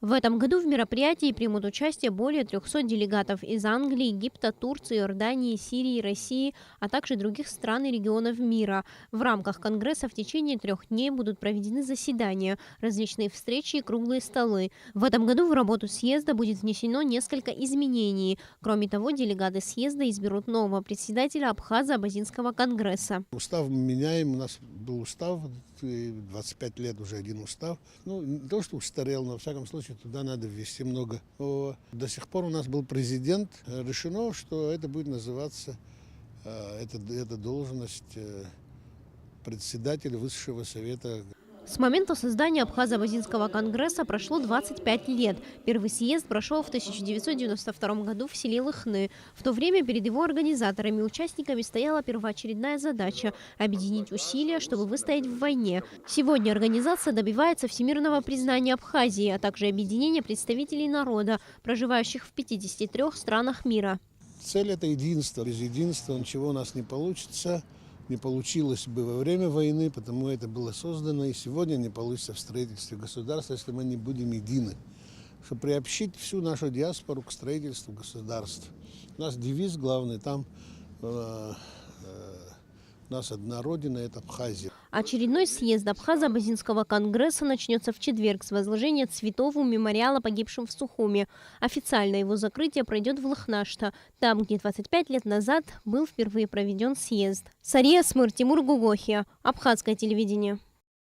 В этом году в мероприятии примут участие более 300 делегатов из Англии, Египта, Турции, Иордании, Сирии, России, а также других стран и регионов мира. В рамках Конгресса в течение 3 дней будут проведены заседания, различные встречи и круглые столы. В этом году в работу съезда будет внесено несколько изменений. Кроме того, делегаты съезда изберут нового председателя Абхазо-Абазинского конгресса. Устав меняем. У нас был устав, 25 лет уже один устав. Не то, что устарел, но во всяком случае туда надо ввести много. До сих пор у нас был президент. Решено, что это будет называться, эта должность председатель Высшего совета. С момента создания Абхазо-Абазинского конгресса прошло 25 лет. Первый съезд прошел в 1992 году в селе Лыхны. В то время перед его организаторами и участниками стояла первоочередная задача – объединить усилия, чтобы выстоять в войне. Сегодня организация добивается всемирного признания Абхазии, а также объединения представителей народа, проживающих в 53 странах мира. Цель – это единство. Без единства ничего у нас не получится. Не получилось бы во время войны, потому это было создано, и сегодня не получится в строительстве государства, если мы не будем едины. Чтобы приобщить всю нашу диаспору к строительству государства. У нас девиз главный, там у нас одна родина – это Абхазия. Очередной съезд Абхазо-Абазинского конгресса начнется в четверг с возложения цветов у мемориала погибшим в Сухуми. Официально его закрытие пройдет в Лыхнашта, там, где 25 лет назад был впервые проведен съезд. Сария Смыр, Тимур Гугохия, Абхазское телевидение.